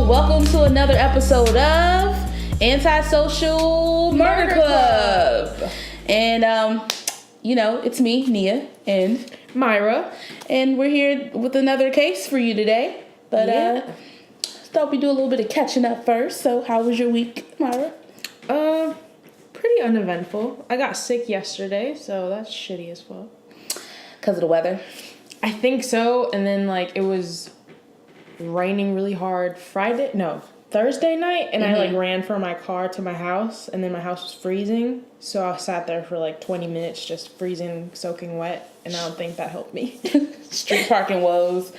welcome to another episode of AntiSocial Murder Club. And, it's me, Nia, and Myra. And we're here with another case for you today. But, thought we'd do a little bit of catching up first. So, how was your week, Myra? Pretty uneventful. I got sick yesterday, so that's shitty as fuck. Because of the weather? I think so. And then, it was raining really hard Thursday night, and I ran from my car to my house, and then my house was freezing, so I sat there for 20 minutes just freezing, soaking wet, and I don't think that helped me. Street parking woes.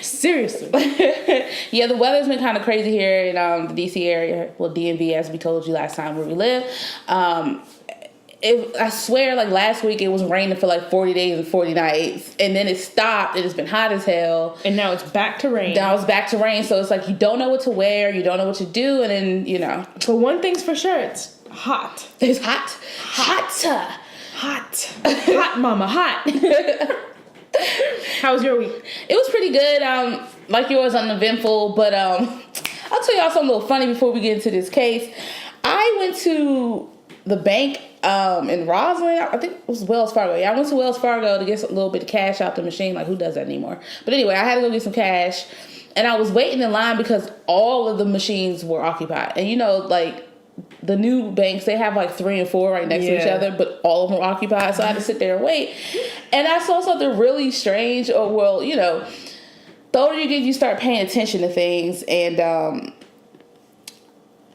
Seriously. Yeah, the weather's been kind of crazy here in the DC area. Well, DMV, as we told you last time where we live. I swear, last week it was raining for 40 days and 40 nights, and then it stopped, and it's been hot as hell. And now it's back to rain. So it's you don't know what to wear, you don't know what to do, and then, But one thing's for sure, it's hot. It's hot. Hot. Hot, mama, hot. How was your week? It was pretty good, like yours, uneventful, but I'll tell y'all something a little funny before we get into this case. I went to the bank in Roslyn. I think it was Wells Fargo. Yeah, I went to Wells Fargo to get a little bit of cash out the machine. Who does that anymore? But anyway, I had to go get some cash, and I was waiting in line because all of the machines were occupied. And the new banks, they have 3 and 4 right next to each other, but all of them were occupied, so I had to sit there and wait. And I saw something really strange, the older you get, you start paying attention to things, and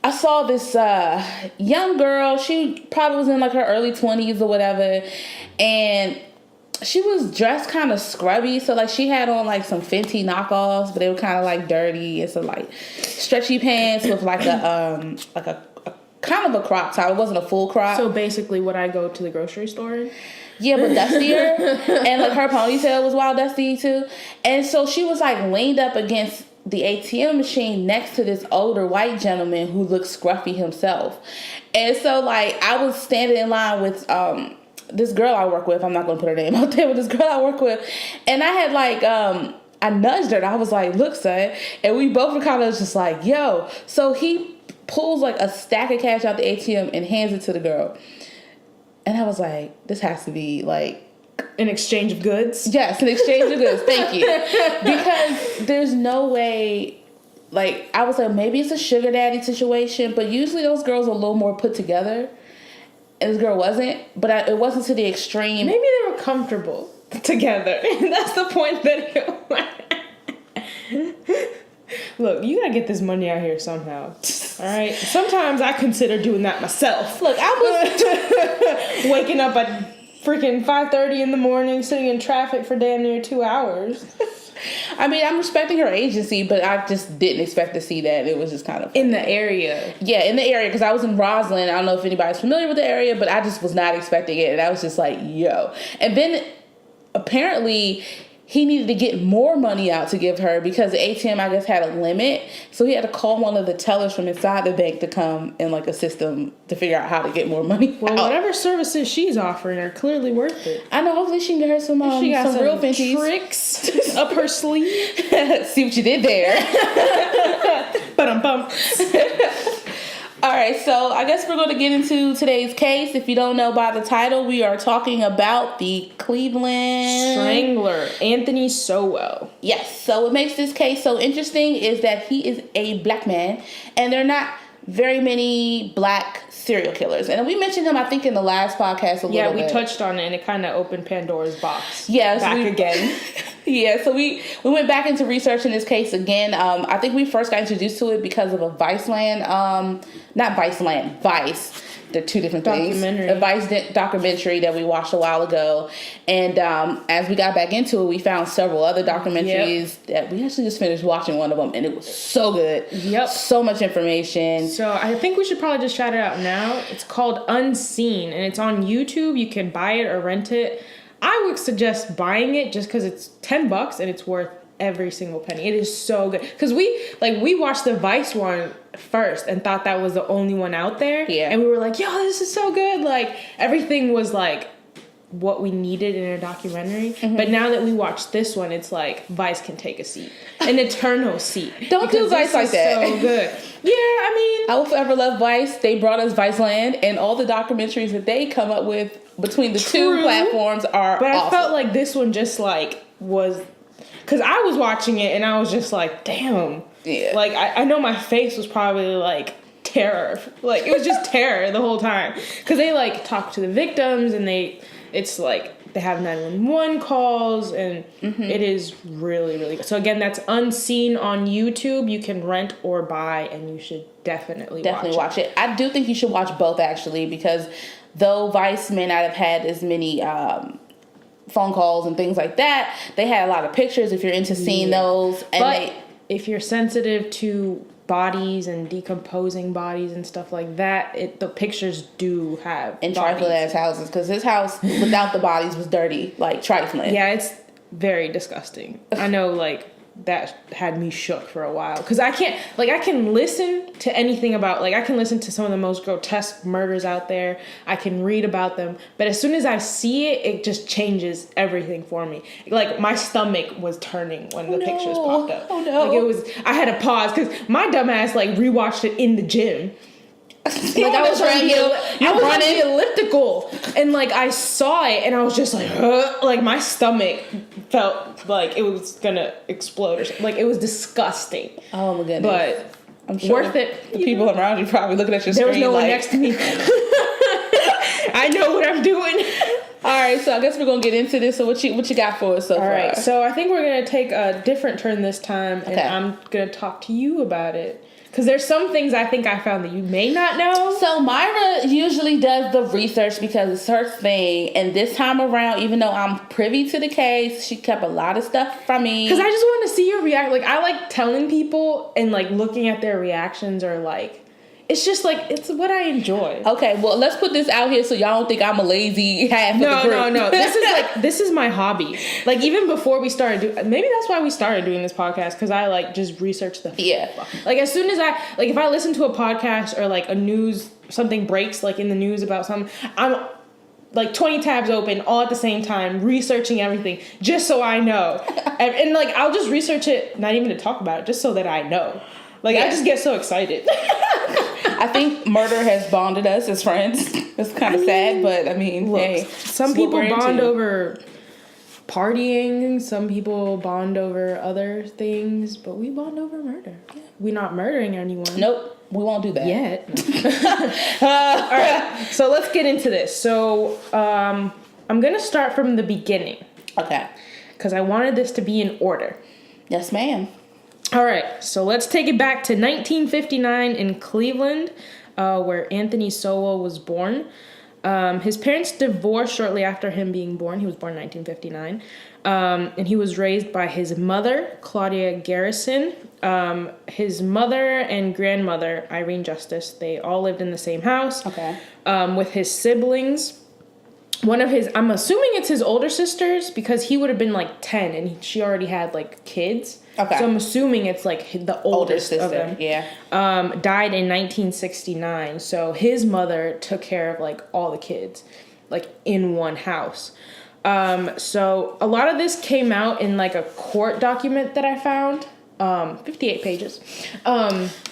I saw this young girl. She probably was in her early 20s or whatever, and she was dressed kind of scrubby. So she had on some Fenty knockoffs, but they were kind of dirty, and some stretchy pants with a kind of a crop top. It wasn't a full crop. So basically, what I go to the grocery store in. Yeah, but dustier, and her ponytail was wild dusty too. And so she was leaned up against the ATM machine next to this older white gentleman who looked scruffy himself. And so I was standing in line with this girl I work with. I'm not gonna put her name out there, but this girl I work with, and I had I nudged her and I was look, son, and we both were kind of just yo. So he pulls a stack of cash out the ATM and hands it to the girl, and I was this has to be an exchange of goods? Yes, an exchange of goods. Thank you. Because there's no way, I was maybe it's a sugar daddy situation, but usually those girls are a little more put together. And this girl wasn't, but it wasn't to the extreme. Maybe they were comfortable together. That's the point Look, you gotta get this money out here somehow. All right? Sometimes I consider doing that myself. Look, I was waking up at freaking 5:30 in the morning, sitting in traffic for damn near 2 hours. I mean, I'm respecting her agency, but I just didn't expect to see that. It was just kind of in the area. Yeah, in the area, because I was in Roslyn. I don't know if anybody's familiar with the area, but I just was not expecting it, and I was just yo. And then apparently he needed to get more money out to give her because the ATM, I guess, had a limit. So he had to call one of the tellers from inside the bank to come and assist him to figure out how to get more money Well, out. Whatever services she's offering are clearly worth it. I know. Hopefully she can get her some real Fenties. Tricks up her sleeve. See what you did there. Ba-dum-bum. All right, so I guess we're going to get into today's case. If you don't know by the title, we are talking about the Cleveland Strangler, Anthony Sowell. Yes, so what makes this case so interesting is that he is a black man, and there are not very many black serial killers. And we mentioned him, I think, in the last podcast a little bit. Yeah, we touched on it, and it kind of opened Pandora's box. Yeah, back again. Yeah, so we went back into researching this case again. I think we first got introduced to it because of a Vice. They're two different things. A Vice documentary that we watched a while ago. And as we got back into it, we found several other documentaries that we actually just finished watching one of them, and it was so good. Yep. So much information. So I think we should probably just shout it out now. It's called Unseen, and it's on YouTube. You can buy it or rent it. I would suggest buying it just because it's $10 and it's worth every single penny. It is so good. Because we watched the Vice one first and thought that was the only one out there. Yeah. And we were yo, this is so good. Everything was what we needed in a documentary. But now that we watch this one, it's like Vice can take a seat, an eternal seat. Don't do Vice like that. So good. Yeah, I mean, I will forever love Vice. They brought us Viceland, and all the documentaries that they come up with between the two platforms are But awesome. I felt like this one just like was, because I was watching it and I was just like, damn. Yeah. Like I know my face was probably like terror. Like it was just terror the whole time. Because they like talk to the victims and it's like they have 911 calls and it is really, really good. So again, that's Unseen on YouTube. You can rent or buy and you should definitely watch it. I do think you should watch both actually, because though Vice may not have had as many phone calls and things like that, they had a lot of pictures if you're into seeing those. And but if you're sensitive to bodies and decomposing bodies and stuff like that, the pictures do have and trifling ass houses, because his house without the bodies was dirty, like trifling. Yeah, it's very disgusting. I know, like, that had me shook for a while, because I can listen to anything about, like, I can listen to some of the most grotesque murders out there, I can read about them, but as soon as I see it, it just changes everything for me. Like, my stomach was turning when the pictures popped up. Oh no. Like, I had to pause, because my dumb ass, like, rewatched it in the gym. Like I was on the elliptical, and like I saw it, and I was just like my stomach felt like it was gonna explode or something. Like it was disgusting. Oh my goodness! But I'm sure worth it. The people around you probably looking at your screen. There was no one next to me. I know what I'm doing. All right, so I guess we're gonna get into this. So what you got for us so far? All right, so I think we're gonna take a different turn this time, and I'm gonna talk to you about it. Because there's some things I think I found that you may not know. So Myra usually does the research because it's her thing. And this time around, even though I'm privy to the case, she kept a lot of stuff from me. Because I just want to see your reaction. Like, I like telling people and, like, looking at their reactions or, like... It's just, like, it's what I enjoy. Okay, well, let's put this out here so y'all don't think I'm a lazy half of the group. No. This is my hobby. Like, even before we started doing... Maybe that's why we started doing this podcast, because I, like, just research the... Yeah. Like, as soon as like, if I listen to a podcast or, like, something breaks, like, in the news about something, I'm... like 20 tabs open all at the same time, researching everything just so I know. and like, I'll just research it, not even to talk about it, just so that I know. Like, I just get so excited. I think murder has bonded us as friends. It's kind of sad, but I mean, look, hey. Some people bond over partying, some people bond over other things, but we bond over murder. Yeah. We're not murdering anyone. Nope, we won't do that. Yet. All right, so let's get into this. So I'm going to start from the beginning. Okay. Because I wanted this to be in order. Yes, ma'am. All right, so let's take it back to 1959 in Cleveland, where Anthony Sowell was born. His parents divorced shortly after him being born. He was born in 1959. And he was raised by his mother, Claudia Garrison. His mother and grandmother, Irene Justice, they all lived in the same house. Okay. With his siblings. I'm assuming it's his older sisters, because he would have been like 10 and she already had like kids. Okay. So I'm assuming it's like the oldest sister, of them. Yeah. Died in 1969. So his mother took care of like all the kids, like in one house. So a lot of this came out in like a court document that I found. 58 pages.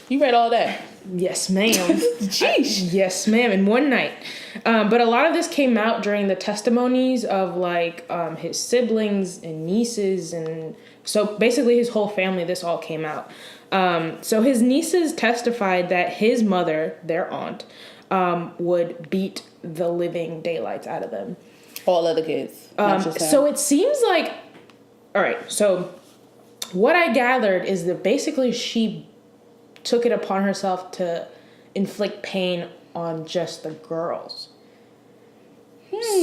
You read all that? Yes, ma'am. Jeez. Yes, ma'am, in one night. But a lot of this came out during the testimonies of like his siblings and nieces, and so basically his whole family, this all came out. So his nieces testified that his mother, their aunt, would beat the living daylights out of them. All other kids. So it seems like, all right, so what I gathered is that basically she took it upon herself to inflict pain on just the girls.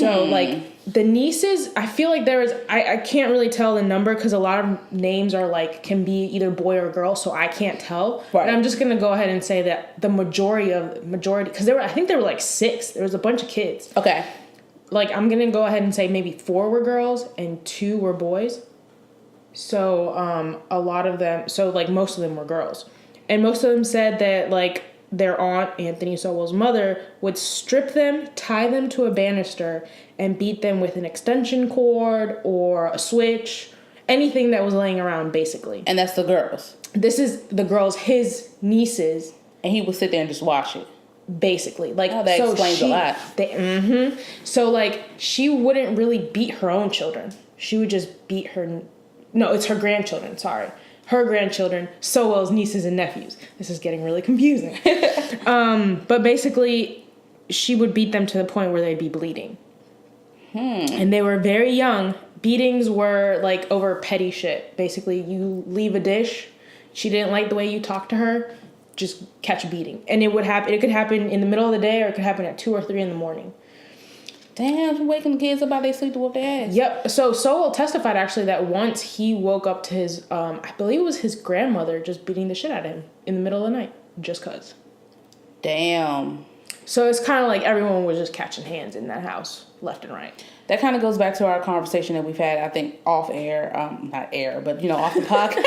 So, like, the nieces, I feel like there is, I can't really tell the number because a lot of names are, like, can be either boy or girl, so I can't tell. Right. And I'm just going to go ahead and say that the majority, because I think there were, like, 6. There was a bunch of kids. Okay. Like, I'm going to go ahead and say maybe 4 were girls and 2 were boys. So, a lot of them, so, like, most of them were girls. And most of them said that, like, their aunt, Anthony Sowell's mother, would strip them, tie them to a banister, and beat them with an extension cord or a switch, anything that was laying around, basically. And that's the girls. This is the girls, his nieces. And he would sit there and just watch it. Basically. Like, that explains a lot. So, like, she wouldn't really beat her own children. She would just beat her... No, it's her grandchildren, sorry. Her grandchildren, Sowell's nieces and nephews. This is getting really confusing. But basically, she would beat them to the point where they'd be bleeding. And they were very young. Beatings were, like, over petty shit. Basically, you leave a dish, she didn't like the way you talked to her, just catch a beating. And it would happen. It could happen in the middle of the day, or it could happen at 2 or 3 in the morning. Damn, waking the kids up while they sleep to whoop their ass. Yep. So Sowell testified actually that once he woke up to his, I believe it was his grandmother just beating the shit out of him in the middle of the night, just cause. Damn. So it's kind of like everyone was just catching hands in that house, left and right. That kind of goes back to our conversation that we've had, I think, off air, not air, but, off the podcast,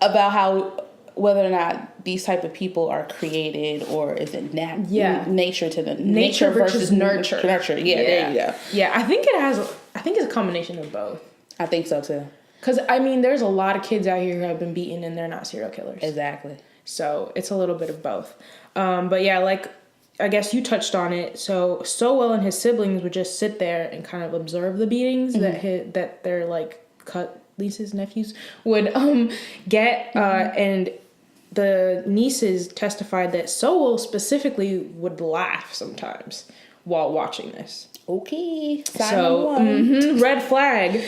about how whether or not these type of people are created, or is it nature to them? Nature versus nurture. Nurture. Yeah, there you go. Yeah, I think it's a combination of both. I think so too. Because, I mean, there's a lot of kids out here who have been beaten and they're not serial killers. Exactly. So it's a little bit of both. But yeah, like, I guess you touched on it. So Sowell and his siblings would just sit there and kind of observe the beatings that their, like, nieces, nephews would get. And the nieces testified that Sowell specifically would laugh sometimes while watching this. Okay. Red flag.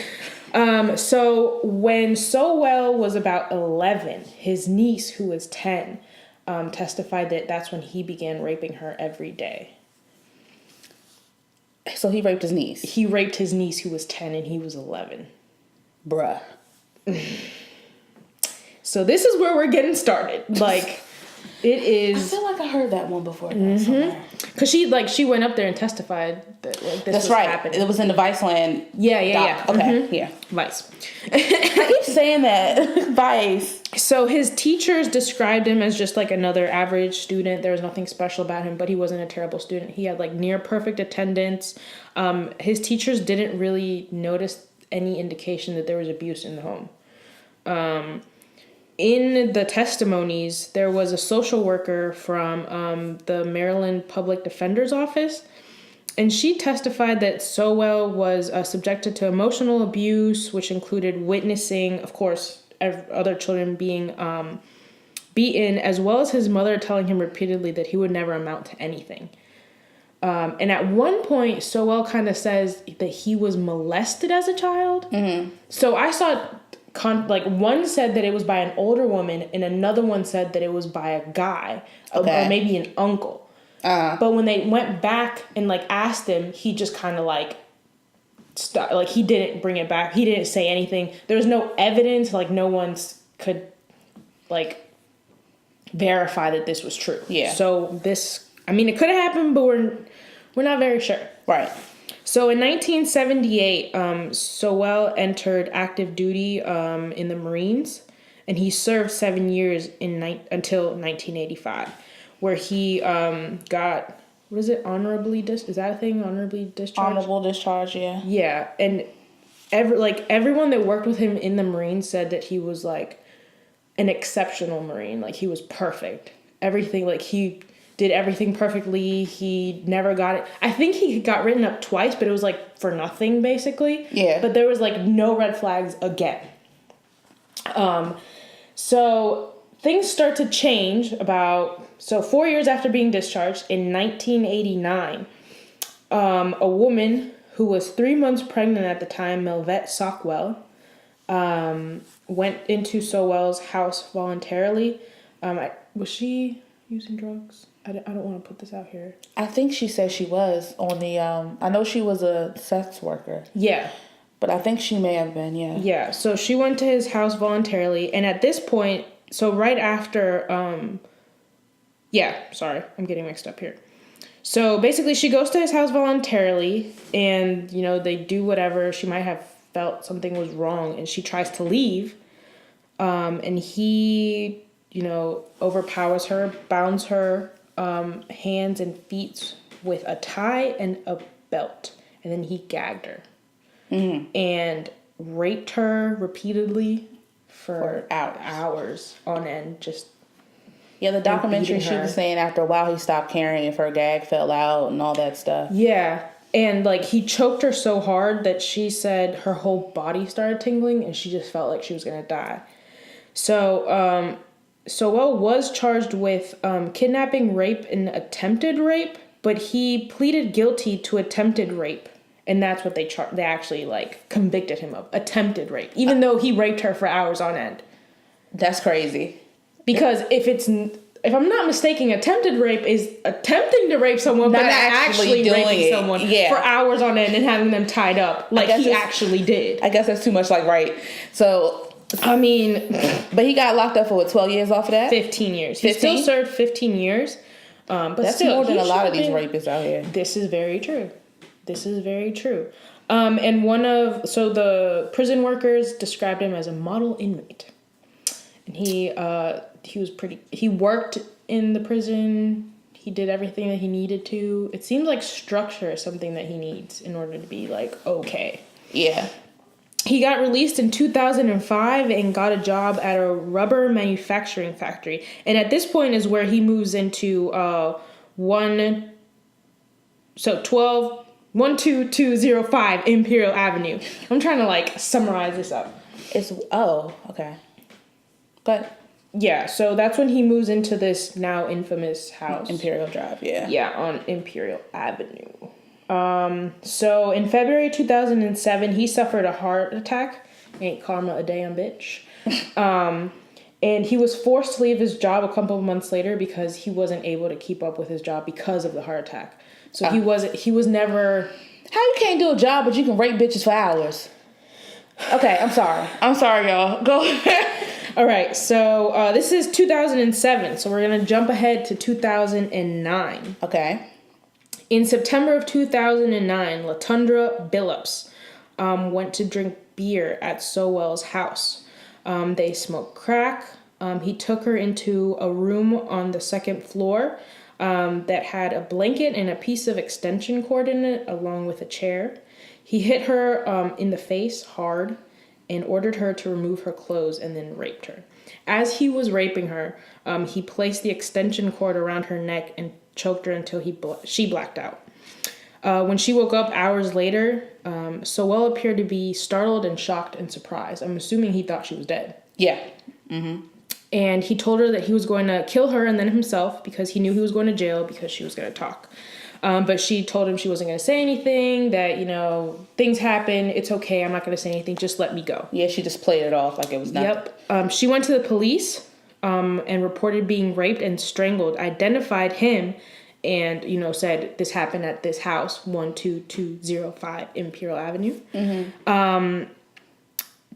So when Sowell was about 11, his niece, who was 10, testified that that's when he began raping her every day. So he raped his niece? He raped his niece, who was 10, and he was 11. Bruh. So this is where we're getting started. Like, it is... I feel like I heard that one before. Somewhere. Because she went up there and testified that, like, this was happening. It was in the Viceland. Yeah. Okay, yeah. Vice. I keep saying that. Vice. So his teachers described him as just, like, another average student. There was nothing special about him, but he wasn't a terrible student. He had, like, near perfect attendance. His teachers didn't really notice any indication that there was abuse in the home. In the testimonies, there was a social worker from the Maryland Public Defender's Office, and she testified that Sowell was subjected to emotional abuse, which included witnessing, of course, other children being beaten, as well as his mother telling him repeatedly that he would never amount to anything. And at one point, Sowell kind of says that he was molested as a child. Mm-hmm. So I saw... one said that it was by an older woman, and another one said that it was by a guy, or maybe an uncle. But when they went back and, like, asked him, he just kind of, like, stopped. Like, he didn't bring it back. He didn't say anything. There was no evidence. Like, no one could, like, verify that this was true. Yeah. So this, I mean, it could have happened, but we're not very sure. Right. So in 1978, Sowell entered active duty in the Marines, and he served 7 years until 1985, where he got, what is it, honorably is that a thing? Honorably discharged? Honorable discharge, yeah. Yeah, and everyone that worked with him in the Marines said that he was, like, an exceptional Marine. Like, he was perfect. Everything, like, he did everything perfectly. He never got it. I think he got written up twice, but it was, like, for nothing, basically. Yeah. But there was, like, no red flags again. So things start to change 4 years after being discharged, in 1989, a woman who was 3 months pregnant at the time, Melvette Sockwell, went into Sowell's house voluntarily. Was she using drugs? I don't want to put this out here. I think she said she was on the, I know she was a sex worker. Yeah. But I think she may have been, yeah. Yeah, so she went to his house voluntarily, and at this point, so right after, I'm getting mixed up here. So basically, she goes to his house voluntarily, and, they do whatever. She might have felt something was wrong, and she tries to leave, and he overpowers her, bounds her hands and feet with a tie and a belt. And then he gagged her. And raped her repeatedly for hours on end. The documentary, she was saying after a while he stopped caring if her gag fell out and all that stuff. Yeah. And, he choked her so hard that she said her whole body started tingling and she just felt like she was going to die. So, Sowell was charged with kidnapping, rape, and attempted rape, but he pleaded guilty to attempted rape. And that's what they actually, convicted him of. Attempted rape. Even though he raped her for hours on end. That's crazy. Because if I'm not mistaken, attempted rape is attempting to rape someone, but not actually raping someone for hours on end and having them tied up like he actually did. I guess that's too much right. So, I mean... But he got locked up for 12 years off of that? 15 years. 15? He still served 15 years. But that's still, more than a lot of these rapists out here. This is very true. And the prison workers described him as a model inmate. And he worked in the prison. He did everything that he needed to. It seems like structure is something that he needs in order to be okay. Yeah. He got released in 2005 and got a job at a rubber manufacturing factory. And at this point is where he moves into 12205 Imperial Avenue. I'm trying to summarize this up. Okay. But yeah, so that's when he moves into this now infamous house. Imperial Drive, yeah. Yeah, on Imperial Avenue. So in February 2007, he suffered a heart attack. Ain't karma a damn bitch. And he was forced to leave his job a couple of months later because he wasn't able to keep up with his job because of the heart attack. So he was never... How you can't do a job but you can rape bitches for hours? Okay, I'm sorry, y'all. Go ahead. All right, so this is 2007, so we're going to jump ahead to 2009. Okay. In September of 2009, Latundra Billups went to drink beer at Sowell's house. They smoked crack. He took her into a room on the second floor that had a blanket and a piece of extension cord in it, along with a chair. He hit her in the face hard and ordered her to remove her clothes and then raped her. As he was raping her, he placed the extension cord around her neck and choked her until she blacked out. When she woke up hours later, Sowell appeared to be startled and shocked and surprised. I'm assuming he thought she was dead. Yeah. Mm-hmm. And he told her that he was going to kill her and then himself because he knew he was going to jail because she was going to talk. But she told him she wasn't going to say anything, that, things happen. It's okay. I'm not going to say anything. Just let me go. Yeah, she just played it off like it was nothing. Yep. She went to the police and reported being raped and strangled, identified him, and, said this happened at this house, 12205 Imperial Avenue. Mm-hmm.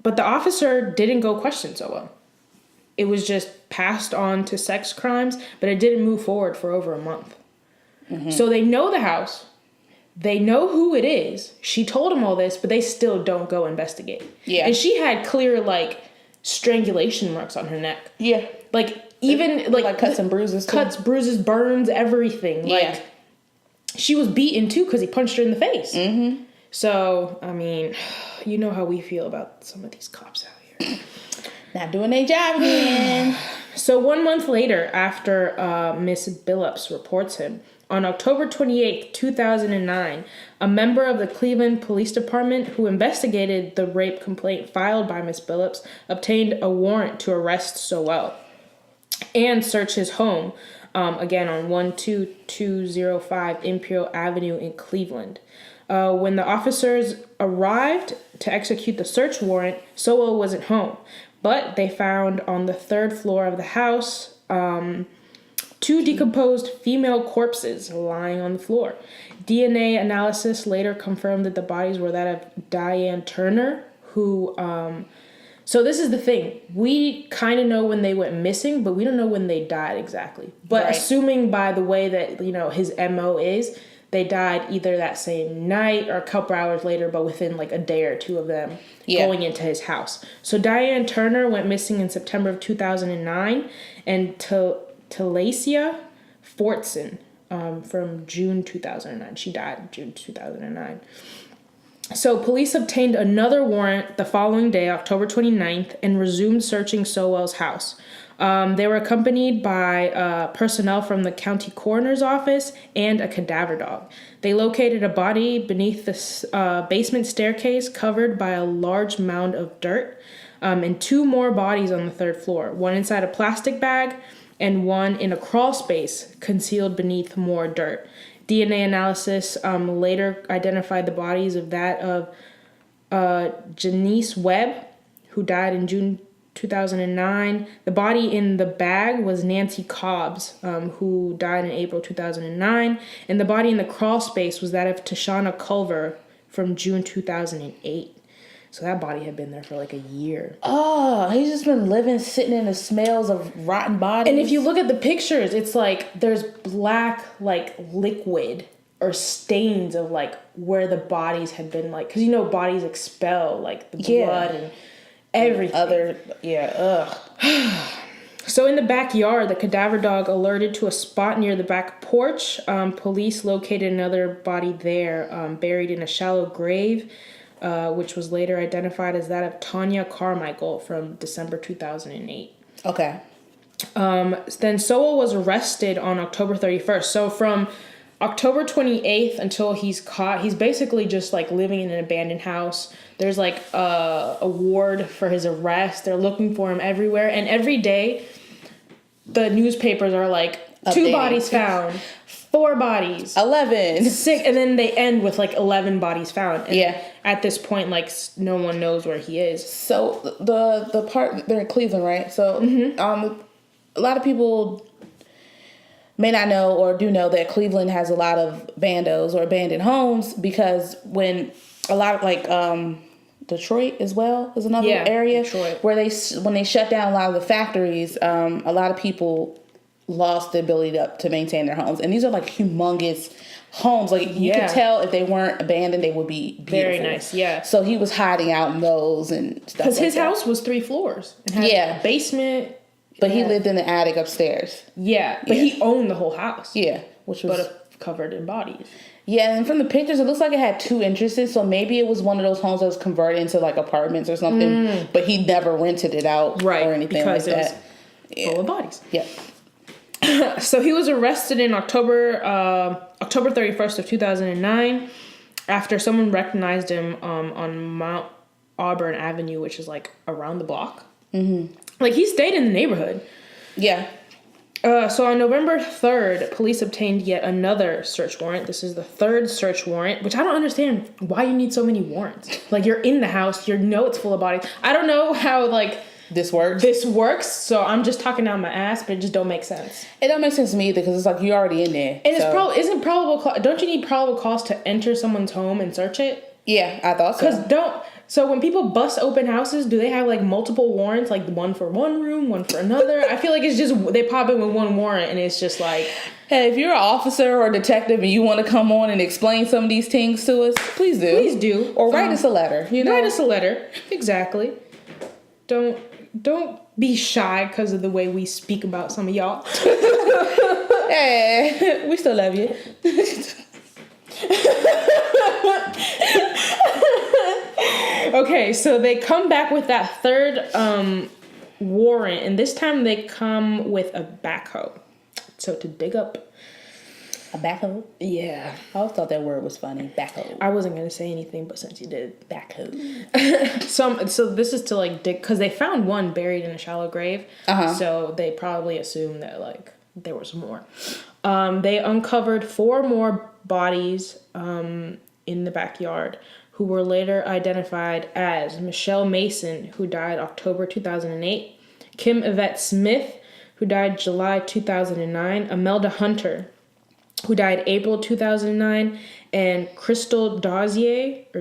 But the officer didn't go question Sowell. It was just passed on to sex crimes, but it didn't move forward for over a month. Mm-hmm. So they know the house. They know who it is. She told them all this, but they still don't go investigate. Yeah. And she had clear, strangulation marks on her neck. Yeah. Even cuts and bruises. Cuts, bruises, burns, everything. Yeah. She was beaten, too, because he punched her in the face. Mm-hmm. So, I mean, you know how we feel about some of these cops out here. Not doing their job again. So 1 month later, after Miss Billups reports him, on October 28th, 2009, a member of the Cleveland Police Department who investigated the rape complaint filed by Miss Billups obtained a warrant to arrest Sowell and search his home, again on 12205 Imperial Avenue in Cleveland. When the officers arrived to execute the search warrant, Sowell wasn't home, but they found on the third floor of the house 2 decomposed female corpses lying on the floor. DNA analysis later confirmed that the bodies were that of Diane Turner, who... So this is the thing. We kind of know when they went missing, but we don't know when they died exactly. But assuming by the way that, his MO is, they died either that same night or a couple hours later, but within like a day or two of them going into his house. So Diane Turner went missing in September of 2009, and Talacia Fortson from June 2009. She died in June 2009. So police obtained another warrant the following day, October 29th, and resumed searching Sowell's house. They were accompanied by personnel from the county coroner's office and a cadaver dog. They located a body beneath the basement staircase covered by a large mound of dirt, and 2 more bodies on the 3rd floor, one inside a plastic bag and one in a crawl space concealed beneath more dirt. DNA analysis later identified the bodies of that of Janice Webb, who died in June 2009. The body in the bag was Nancy Cobbs, who died in April 2009. And the body in the crawl space was that of Tashana Culver from June 2008. So that body had been there for like a year. Oh, he's just been living, sitting in the smells of rotten bodies. And if you look at the pictures, it's like there's black, like, liquid or stains of, like, where the bodies had been, like, because, you know, bodies expel, like, the blood and everything. So in the backyard, the cadaver dog alerted to a spot near the back porch. Police located another body there, buried in a shallow grave, which was later identified as that of Tanya Carmichael from December 2008. Okay. Then Sowell was arrested on October 31st. So from October 28th until he's caught, he's basically just like living in an abandoned house. There's like a ward for his arrest. They're looking for him everywhere. And every day, the newspapers are like, 2 bodies found. 4 bodies. 11. 6, and then they end with like 11 bodies found. And at this point, like, no one knows where he is. So the part, they're in Cleveland, right? So a lot of people may not know or do know that Cleveland has a lot of bandos or abandoned homes, because when a lot of like Detroit as well is another area Detroit. Where when they shut down a lot of the factories, a lot of people lost the ability to maintain their homes. And these are like humongous homes. Like you could tell if they weren't abandoned, they would be beautiful. Very nice, yeah. So he was hiding out in those and stuff because like his that. house was 3 floors. It had a basement. But he lived in the attic upstairs. Yeah, but he owned the whole house. Yeah, which was covered in bodies. Yeah, and from the pictures, it looks like it had 2 entrances. So maybe it was one of those homes that was converted into like apartments or something. But he never rented it out or anything like that. It was full of bodies. Yeah. So he was arrested in October 31st of 2009 after someone recognized him on Mount Auburn Avenue, which is like around the block. Mm-hmm. Like he stayed in the neighborhood. Yeah. So on November 3rd, police obtained yet another search warrant. This is the 3rd search warrant, which I don't understand why you need so many warrants. Like you're in the house, you know it's full of bodies. I don't know how like this works. So I'm just talking out my ass, but it just don't make sense. It don't make sense to me either, because it's like you're already in there. And isn't probable don't you need probable cause to enter someone's home and search it? Yeah, I thought so. So when people bust open houses, do they have like multiple warrants, like one for one room, one for another? I feel like it's just they pop in with one warrant and it's just like, hey, if you're an officer or a detective and you want to come on and explain some of these things to us, please do. Please do. Or write us a letter. Write us a letter. Exactly. Don't be shy because of the way we speak about some of y'all. Hey, we still love you. Okay, so they come back with that 3rd warrant, and this time they come with a backhoe. So to dig up. A backhoe? Yeah. I always thought that word was funny. Backhoe. I wasn't going to say anything, but since you did. Backhoe. So this is to like dig, because they found one buried in a shallow grave. Uh-huh. So they probably assumed that like there was more. They uncovered 4 more bodies in the backyard, who were later identified as Michelle Mason, who died October 2008, Kim Yvette Smith, who died July 2009, Imelda Hunter, who died April 2009, and Crystal Dozier, I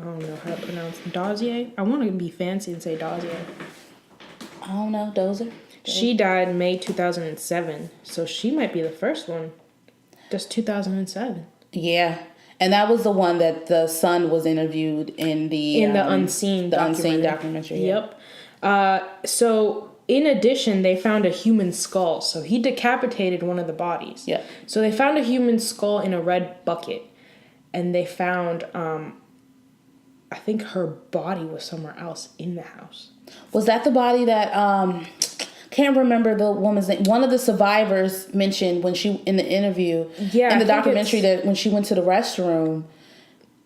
don't know how to pronounce Dozier. I want to be fancy and say Dozier. I don't know, Dozer. She died May 2007, so she might be the first one. Just 2007. Yeah. And that was the one that the son was interviewed in the Unseen documentary. Yep. So in addition, they found a human skull. So he decapitated one of the bodies. Yeah. So they found a human skull in a red bucket, and they found, I think her body was somewhere else in the house. Was that the body that can't remember the woman's name? One of the survivors mentioned when she in the interview in the documentary that when she went to the restroom,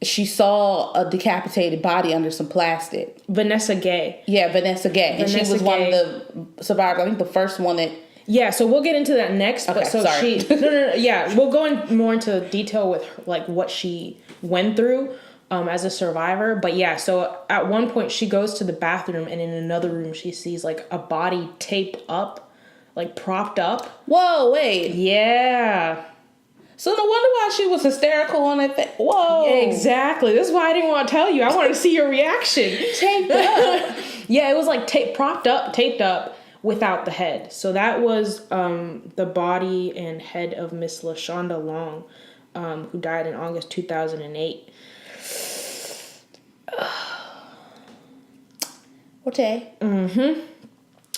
she saw a decapitated body under some plastic. Vanessa Gay. Yeah, Vanessa Gay. And she was one of the survivors. I think the first one that... Yeah, so we'll get into that next. Okay, but so sorry. No. Yeah, we'll go more into detail with like what she went through as a survivor. But yeah, so at one point she goes to the bathroom, and in another room she sees like a body taped up, like propped up. Whoa, wait. Yeah. So no wonder why she was hysterical on that thing. Whoa. Exactly. This is why I didn't want to tell you. I wanted to see your reaction. Taped up. Yeah, it was like taped up without the head. So that was the body and head of Miss LaShonda Long, who died in August 2008. Okay. Mm-hmm.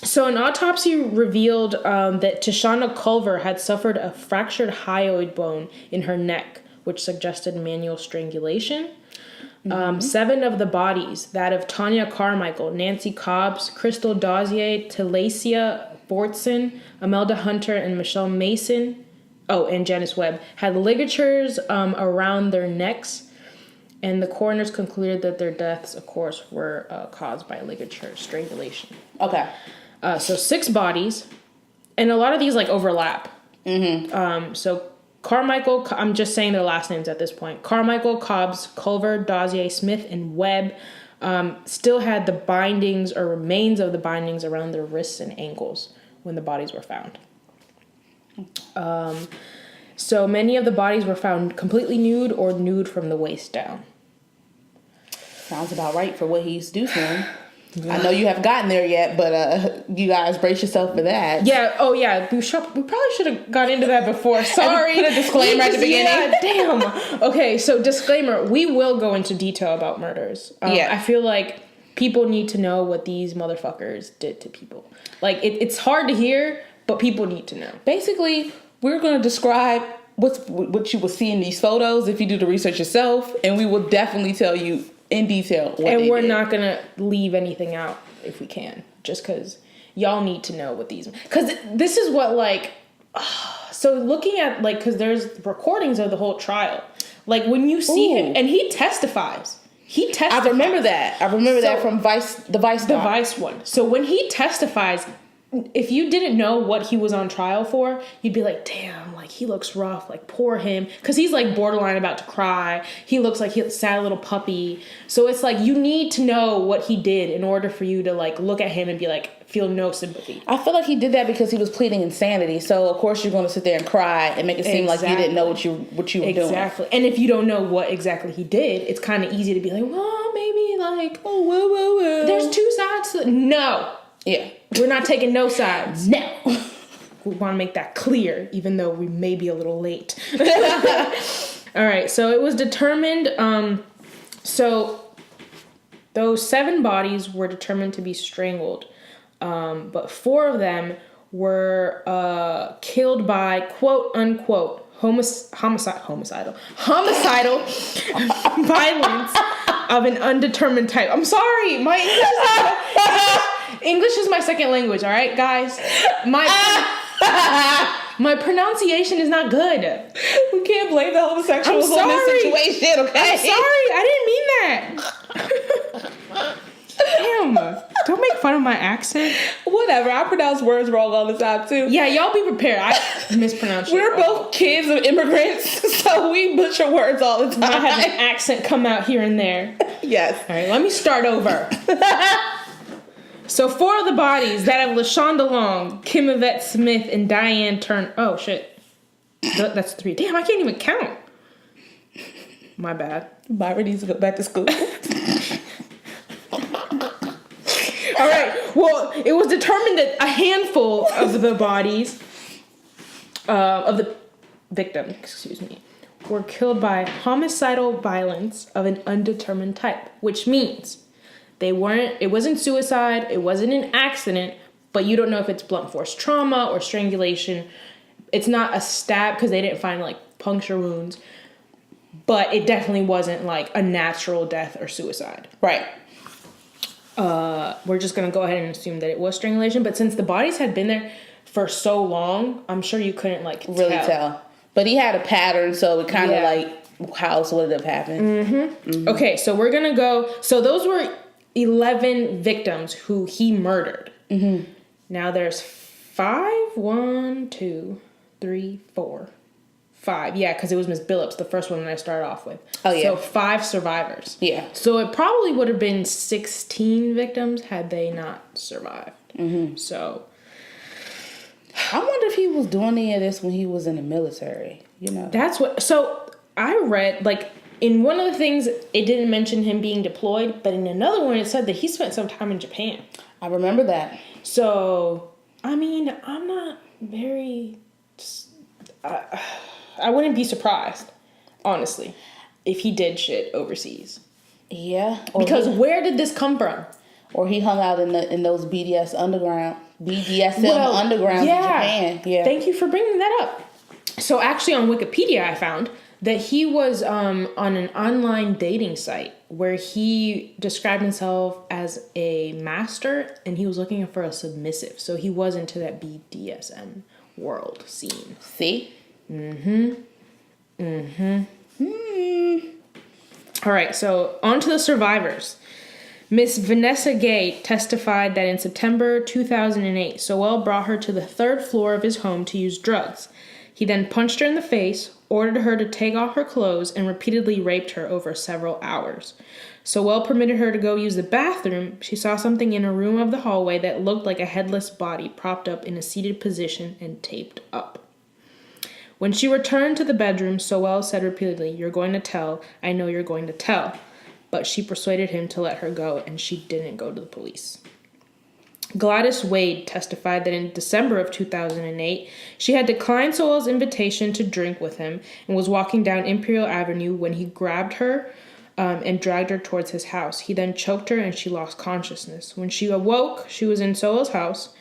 So an autopsy revealed that Tashana Culver had suffered a fractured hyoid bone in her neck, which suggested manual strangulation. 7 of the bodies, that of Tanya Carmichael, Nancy Cobbs, Crystal Dozier, Talacia Fortson, Imelda Hunter, and Michelle Mason, and Janice Webb, had ligatures around their necks, and the coroners concluded that their deaths, of course, were caused by ligature strangulation. Okay. So 6 bodies, and a lot of these like overlap. Mm-hmm. So Carmichael, I'm just saying their last names at this point. Carmichael, Cobbs, Culver, Dozier, Smith, and Webb still had the bindings or remains of the bindings around their wrists and ankles when the bodies were found. So many of the bodies were found completely nude or nude from the waist down. Sounds about right for what he's due soon. Yeah. I know you haven't gotten there yet, but you guys brace yourself for that. Yeah. Oh, yeah. We probably should have got into that before. Sorry. Put a disclaimer at the beginning. Yeah, damn. Okay, so disclaimer. We will go into detail about murders. I feel like people need to know what these motherfuckers did to people. Like, it's hard to hear, but people need to know. Basically, we're going to describe what you will see in these photos if you do the research yourself, and we will definitely tell you in detail what and we're did. Not gonna leave anything out if we can, just because y'all need to know what these, because this is what like so looking at like, because there's recordings of the whole trial, like when you see him and he testifies. I remember that from the Vice one. So when he testifies, if you didn't know what he was on trial for, you'd be like, damn, like he looks rough, like poor him. Because he's like borderline about to cry. He looks like he's a sad little puppy. So it's like you need to know what he did in order for you to like look at him and be like, feel no sympathy. I feel like he did that because he was pleading insanity. So of course you're going to sit there and cry and make it seem like you didn't know what you were doing. Exactly. And if you don't know what exactly he did, it's kind of easy to be like, well, maybe like, oh, well. There's 2 sides to it. No. Yeah. We're not taking no sides. No. We want to make that clear, even though we may be a little late. All right. So it was determined. So those 7 bodies were determined to be strangled. But 4 of them were killed by quote unquote homicidal violence of an undetermined type. I'm sorry. My English is my second language, all right, guys? My pronunciation is not good. We can't blame the homosexuals on this situation, okay? I'm sorry. I didn't mean that. Damn. Don't make fun of my accent. Whatever. I pronounce words wrong all the time, too. Yeah, y'all be prepared. I mispronounce it. We're both kids of immigrants, so we butcher words all the time. I have an accent come out here and there. Yes. All right, let me start over. So 4 of the bodies, that of LaShonda Long, Kim Yvette Smith, and Diane Turner. Oh, shit. That's 3. Damn, I can't even count. My bad. Myra needs to go back to school. All right. Well, it was determined that a handful of the bodies, of the victims, were killed by homicidal violence of an undetermined type, which means it wasn't suicide, it wasn't an accident, but you don't know if it's blunt force trauma or strangulation. It's not a stab because they didn't find like puncture wounds, but it definitely wasn't like a natural death or suicide. Right. We're just going to go ahead and assume that it was strangulation, but since the bodies had been there for so long, I'm sure you couldn't like really tell. But he had a pattern, so it kind of like how else would it have happened? Mm-hmm. Mm-hmm. Okay, so we're going to go. So those were 11 victims who he murdered. Mm-hmm. Now there's 5. 1, 2, 3, 4, 5. Yeah, because it was Miss Billups, the first one that I started off with. Oh, yeah. So 5 survivors. Yeah. So it probably would have been 16 victims had they not survived. Mm-hmm. So I wonder if he was doing any of this when he was in the military, That's what... So I read, like, in one of the things, it didn't mention him being deployed, but in another one, it said that he spent some time in Japan. I remember that. So, I mean, I'm not very... I wouldn't be surprised, honestly, if he did shit overseas. Yeah. Because where did this come from? Or he hung out in those BDSM undergrounds in Japan. Yeah. Thank you for bringing that up. So actually on Wikipedia I found that he was on an online dating site where he described himself as a master and he was looking for a submissive. So he was into that BDSM world scene. See? Mm-hmm. All right, so on to the survivors. Miss Vanessa Gay testified that in September 2008, Sowell brought her to the 3rd floor of his home to use drugs. He then punched her in the face, ordered her to take off her clothes, and repeatedly raped her over several hours. Sowell permitted her to go use the bathroom. She saw something in a room of the hallway that looked like a headless body propped up in a seated position and taped up. When she returned to the bedroom, Sowell said repeatedly, "You're going to tell. I know you're going to tell." But she persuaded him to let her go, and she didn't go to the police. Gladys Wade testified that in December of 2008, she had declined Sowell's invitation to drink with him and was walking down Imperial Avenue when he grabbed her and dragged her towards his house. He then choked her and she lost consciousness. When she awoke, she was in Sowell's house,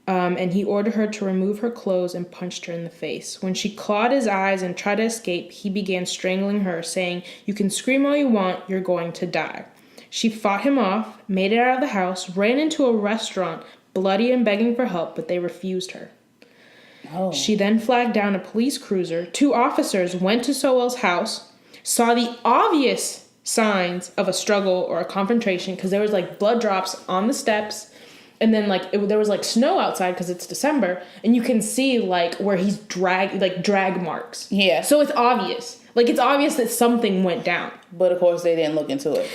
and he ordered her to remove her clothes and punched her in the face. When she clawed his eyes and tried to escape, he began strangling her, saying, "You can scream all you want, you're going to die." She fought him off, made it out of the house, ran into a restaurant, bloody and begging for help, but they refused her. Oh. She then flagged down a police cruiser. 2 officers went to Sowell's house, saw the obvious signs of a struggle or a confrontation, because there was like blood drops on the steps, and then like there was like snow outside because it's December, and you can see like where he's drag marks. Yeah. So it's obvious. Like, it's obvious that something went down. But, of course, they didn't look into it.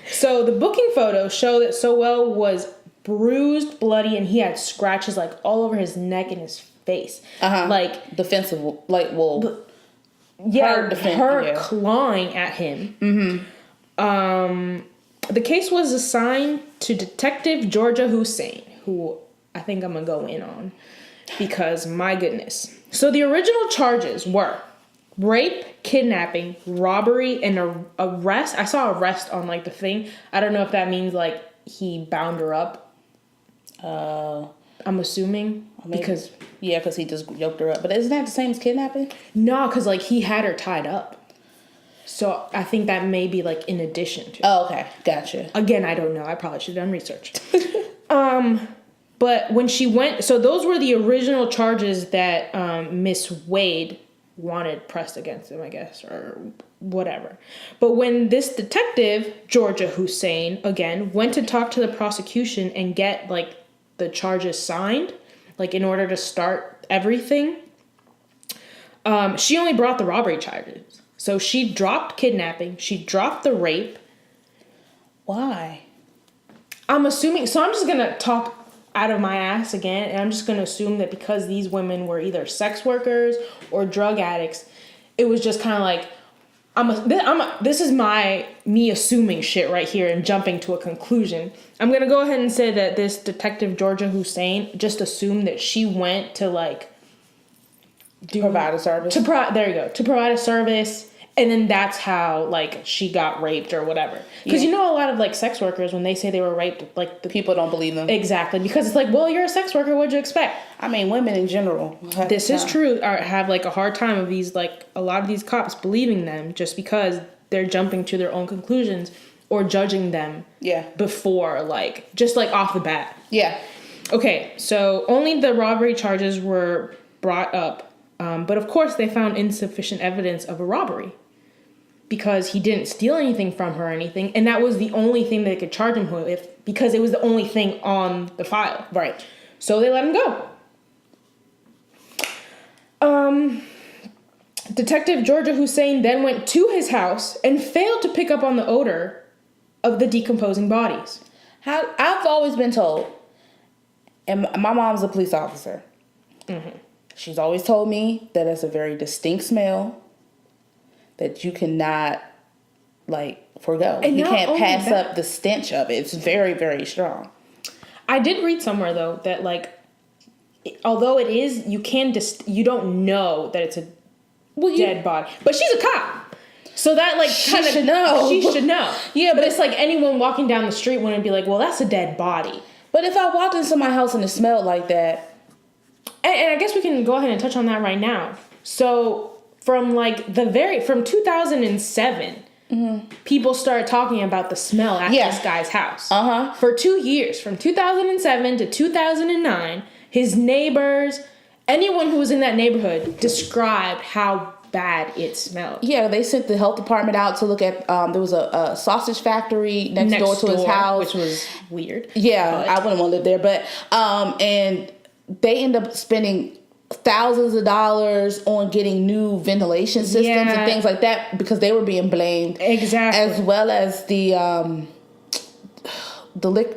So, the booking photos show that Sowell was bruised, bloody, and he had scratches, like, all over his neck and his face. Uh-huh. Like... defensive, like, well... Yeah, her clawing at him. Mm-hmm. The case was assigned to Detective Georgia Hussein, who I think I'm going to go in on. Because, my goodness... So the original charges were rape, kidnapping, robbery, and arrest. I saw arrest on like the thing. I don't know if that means like he bound her up. I'm assuming because he just yoked her up. But isn't that the same as kidnapping? No, because like he had her tied up. So I think that may be like in addition to. Oh, okay, gotcha. Again, I don't know. I probably should have done research. But when she went, so those were the original charges that Miss Wade wanted pressed against him, I guess, or whatever. But when this detective, Georgia Hussein, again, went to talk to the prosecution and get, like, the charges signed, like, in order to start everything, she only brought the robbery charges. So she dropped kidnapping, she dropped the rape. Why? I'm assuming, so I'm just going to talk out of my ass again, and I'm just going to assume that because these women were either sex workers or drug addicts, it was just kind of like, this is me assuming shit right here and jumping to a conclusion. I'm going to go ahead and say that this detective Georgia Hussein just assumed that she went to like provide a service. There you go. To provide a service. And then that's how, like, she got raped or whatever. Because you know a lot of, like, sex workers, when they say they were raped, like... People don't believe them. Exactly. Because it's like, well, you're a sex worker. What'd you expect? I mean, women in general. This is true. Have, like, a hard time of these, like, a lot of these cops believing them just because they're jumping to their own conclusions or judging them before, like, just, like, off the bat. Yeah. Okay, so only the robbery charges were brought up. But, of course, they found insufficient evidence of a robbery. Because he didn't steal anything from her or anything. And that was the only thing they could charge him with. Because it was the only thing on the file. Right. So they let him go. Detective Georgia Hussein then went to his house and failed to pick up on the odor of the decomposing bodies. I've always been told, and my mom's a police officer. Mm-hmm. She's always told me that it's a very distinct smell that you cannot, like, forgo. And you can't pass up the stench of it. It's very, very strong. I did read somewhere, though, that, like, although it is, you don't know that it's a dead body. But she's a cop. So that, like, kind of... She should know. Yeah, but it's like anyone walking down the street wouldn't be like, well, that's a dead body. But if I walked into my house and it smelled like that... And I guess we can go ahead and touch on that right now. So... From 2007, people started talking about the smell at this guy's house. For 2 years, from 2007 to 2009, his neighbors, anyone who was in that neighborhood, described how bad it smelled. Yeah, they sent the health department out to look at, there was a sausage factory next door to his house. Which was weird. Yeah, I wouldn't want to live there. But, and they end up spending thousands of dollars on getting new ventilation systems and things like that because they were being blamed. Exactly. As well as the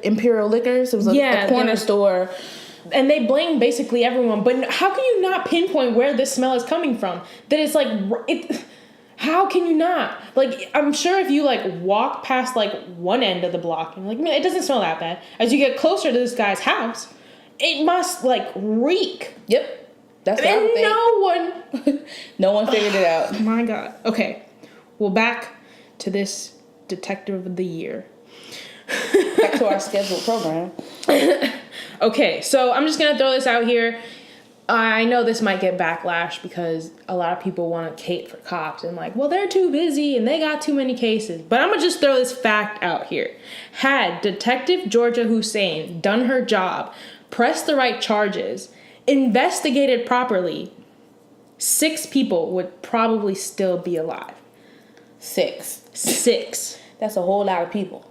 Imperial Liquors. It was a corner store. And they blame basically everyone. But how can you not pinpoint where this smell is coming from? That it's like... How can you not? Like, I'm sure if you, like, walk past, like, one end of the block, and, like, man, it doesn't smell that bad. As you get closer to this guy's house, it must, like, reek. Yep. That's what and no one figured it out. Oh my God. Okay. Well, back to this Detective of the Year. Back to our scheduled program. Okay, so I'm just gonna throw this out here. I know this might get backlash because a lot of people want to cape for cops and like, well, they're too busy and they got too many cases. But I'm gonna just throw this fact out here. Had Detective Georgia Hussein done her job, pressed the right charges, investigated properly, 6 people would probably still be alive. 6. That's a whole lot of people.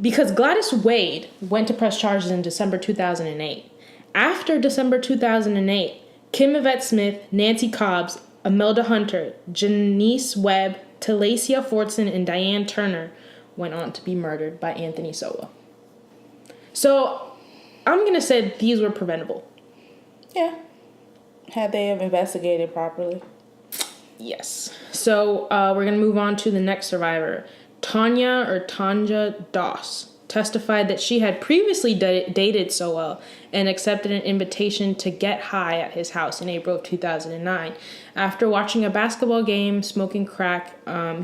Because Gladys Wade went to press charges in December 2008. After December 2008, Kim Yvette Smith, Nancy Cobbs, Imelda Hunter, Janice Webb, Talacia Fortson, and Diane Turner went on to be murdered by Anthony Solo. So I'm going to say these were preventable. Yeah. Had they have investigated properly. Yes. So we're going to move on to the next survivor. Tanja Doss testified that she had previously dated Sowell and accepted an invitation to get high at his house in April of 2009. After watching a basketball game, smoking crack,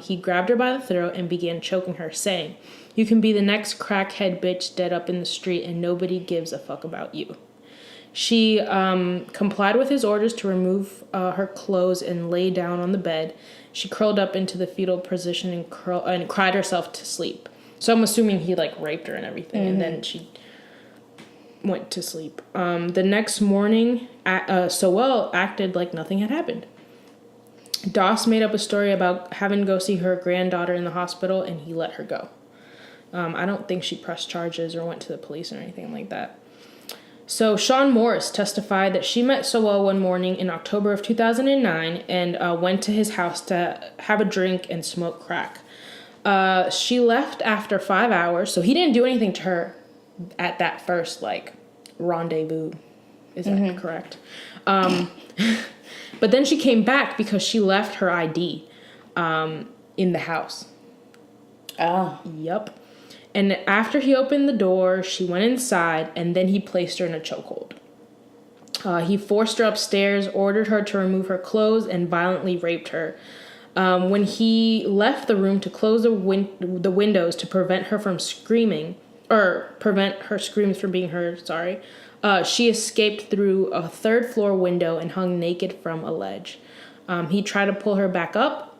he grabbed her by the throat and began choking her, saying, "You can be the next crackhead bitch dead up in the street and nobody gives a fuck about you." She complied with his orders to remove her clothes and lay down on the bed. She curled up into the fetal position and cried herself to sleep. So I'm assuming he, like, raped her and everything, and then she went to sleep. The next morning, Sowell acted like nothing had happened. Doss made up a story about having to go see her granddaughter in the hospital, and he let her go. I don't think she pressed charges or went to the police or anything like that. So Sean Morris testified that she met Sowell one morning in October of 2009 and went to his house to have a drink and smoke crack. She left after 5 hours, so he didn't do anything to her at that first, like, rendezvous. Is that correct? But then she came back because she left her ID in the house. Oh. Yep. And after he opened the door, she went inside, and then he placed her in a chokehold. He forced her upstairs, ordered her to remove her clothes, and violently raped her. When he left the room to close the windows to prevent her from screaming, or prevent her screams from being heard, she escaped through a third-floor window and hung naked from a ledge. He tried to pull her back up,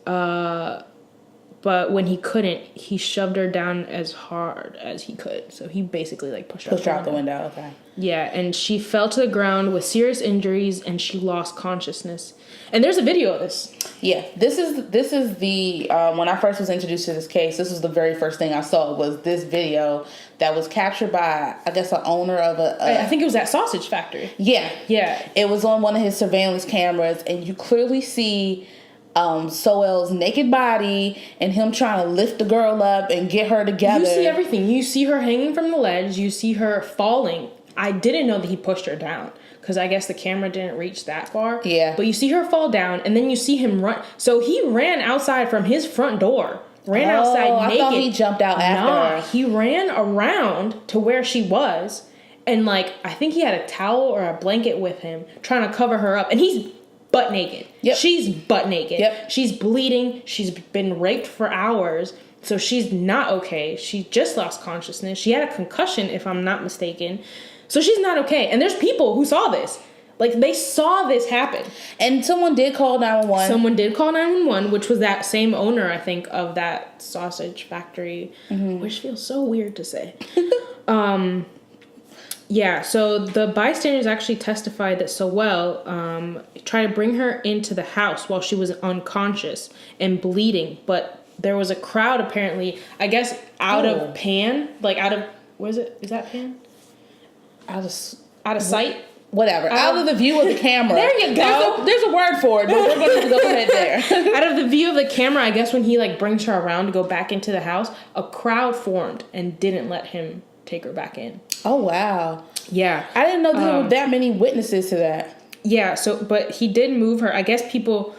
but when he couldn't, he shoved her down as hard as he could. So he basically like pushed her out the window. Okay. Yeah, and she fell to the ground with serious injuries, and she lost consciousness. And there's a video of this. Yeah, this is the when I first was introduced to this case, this was the very first thing I saw was this video that was captured by, I guess, the owner of I think it was that sausage factory. Yeah. Yeah. It was on one of his surveillance cameras, and you clearly see Soel's naked body and him trying to lift the girl up and get her together. You see everything. You see her hanging from the ledge. You see her falling. I didn't know that he pushed her down because I guess the camera didn't reach that far. Yeah. But you see her fall down, and then you see him run. So he ran outside from his front door. Outside naked. I thought he jumped out after her. He ran around to where she was, and like I think he had a towel or a blanket with him, trying to cover her up, and he's butt naked. Yep. She's butt naked. Yep. She's bleeding. She's been raped for hours. So she's not okay. She just lost consciousness. She had a concussion, if I'm not mistaken. So she's not okay. And there's people who saw this. Like, they saw this happen. And someone did call 911. Someone did call 911, which was that same owner, I think, of that sausage factory, which feels so weird to say. Yeah, so the bystanders actually testified that Soel tried to bring her into the house while she was unconscious and bleeding, but there was a crowd apparently, I guess, out of Pan, like out of, what is it? Is that Pan? Out of sight? Whatever. Out of the view of the camera. There you go. There's a word for it, but we're going to go ahead there. Out of the view of the camera, I guess when he like brings her around to go back into the house, a crowd formed and didn't let him take her back in. Oh, wow. Yeah. I didn't know there were that many witnesses to that. Yeah, so, but he did move her. I guess people,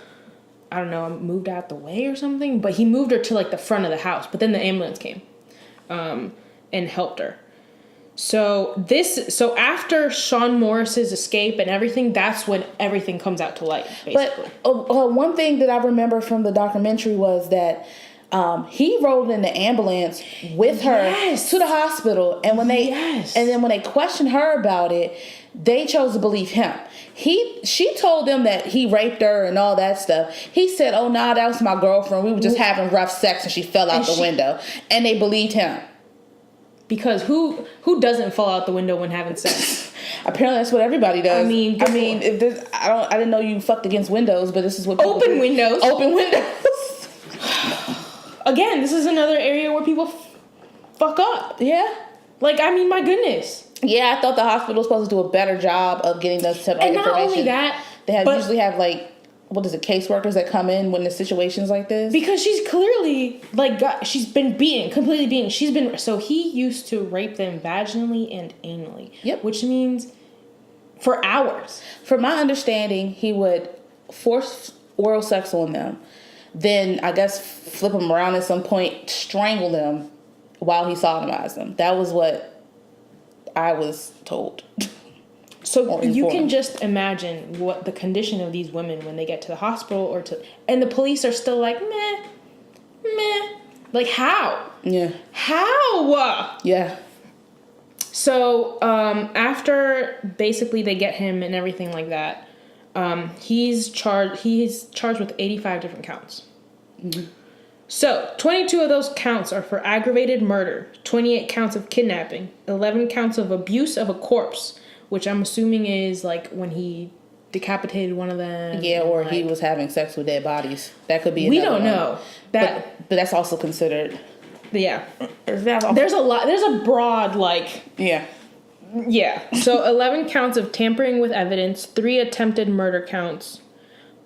I don't know, moved out the way or something, but he moved her to like the front of the house. But then the ambulance came and helped her. So after Sean Morris's escape and everything, that's when everything comes out to light, basically. But one thing that I remember from the documentary was that he rode in the ambulance with her to the hospital, and when then when they questioned her about it, they chose to believe him. She told them that he raped her and all that stuff. He said, "Oh, nah, that was my girlfriend. We were just having rough sex, and she fell out the window," and they believed him. Because who doesn't fall out the window when having sex? Apparently, that's what everybody does. I mean, if there's, I didn't know you fucked against windows, but this is what open windows. Open windows. Again, this is another area where people fuck up. Yeah. Like, I mean, my goodness. Yeah, I thought the hospital was supposed to do a better job of getting those type of information. And not only that, they usually have like, what is it, caseworkers that come in when there's situations like this? Because she's clearly, like, she's been beaten, completely beaten. So he used to rape them vaginally and anally. Yep. Which means for hours. From my understanding, he would force oral sex on them. Then, I guess, flip them around at some point, strangle them while he sodomized them. That was what I was told. So you can just imagine what the condition of these women when they get to the hospital and the police are still like, meh. Like, how? Yeah. How? Yeah. So, after basically they get him and everything like that, he's charged with 85 different counts. Mm-hmm. So, 22 of those counts are for aggravated murder, 28 counts of kidnapping, 11 counts of abuse of a corpse, which I'm assuming is like when he decapitated one of them. Yeah, or he was having sex with dead bodies. That could be. We don't know that, but that's also considered. Yeah, there's a lot. There's a broad like. Yeah. Yeah. So 11 counts of tampering with evidence, 3 attempted murder counts,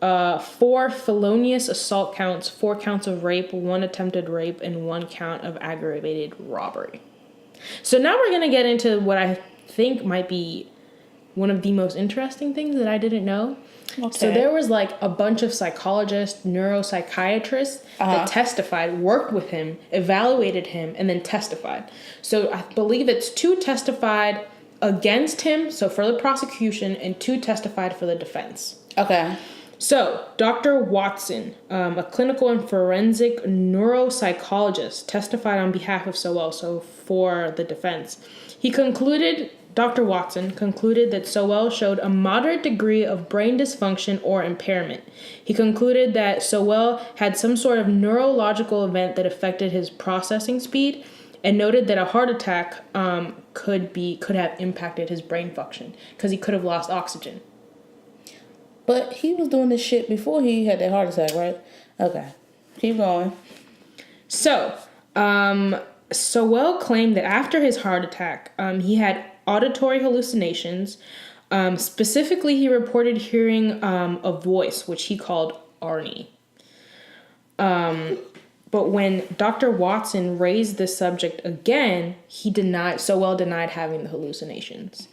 4 felonious assault counts, 4 counts of rape, 1 attempted rape, and 1 count of aggravated robbery. So now we're gonna get into what I think might be one of the most interesting things that I didn't know. Okay. So there was like a bunch of psychologists, neuropsychiatrists that testified, worked with him, evaluated him, and then testified. So I believe it's 2 testified against him, so for the prosecution, and 2 testified for the defense. Okay. So, Dr. Watson, a clinical and forensic neuropsychologist, testified on behalf of Sowell, so for the defense. Dr. Watson concluded that Sowell showed a moderate degree of brain dysfunction or impairment. He concluded that Sowell had some sort of neurological event that affected his processing speed, and noted that a heart attack could have impacted his brain function because he could have lost oxygen. But he was doing this shit before he had that heart attack, right? Okay. Keep going. So, Sowell claimed that after his heart attack, he had auditory hallucinations. Specifically, he reported hearing a voice, which he called Arnie. But when Dr. Watson raised this subject again, Sowell denied having the hallucinations.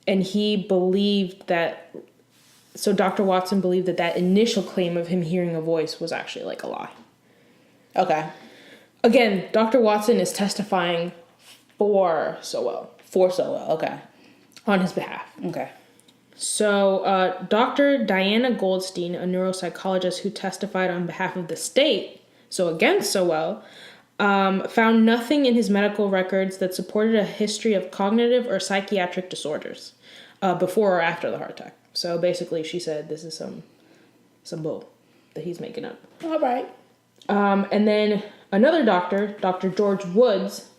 And he believed Dr. Watson believed that initial claim of him hearing a voice was actually like a lie. Okay. Again, Dr. Watson is testifying for Sowell. For Sowell, okay. On his behalf. Okay. So, Dr. Diana Goldstein, a neuropsychologist who testified on behalf of the state, so against Sowell, found nothing in his medical records that supported a history of cognitive or psychiatric disorders before or after the heart attack. So basically, she said this is some bull that he's making up. All right. And then another doctor, Dr. George Woods,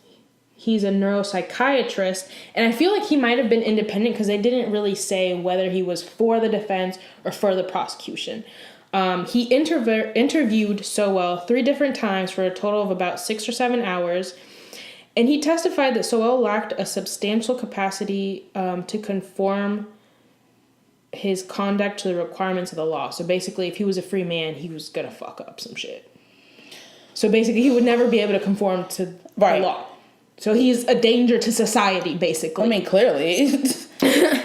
he's a neuropsychiatrist, and I feel like he might have been independent because they didn't really say whether he was for the defense or for the prosecution. He interviewed Sowell 3 different times for a total of about 6 or 7 hours, and he testified that Sowell lacked a substantial capacity to conform his conduct to the requirements of the law. So basically, if he was a free man, he was gonna fuck up some shit. So basically, he would never be able to conform to the law. So he's a danger to society, basically. I mean, clearly.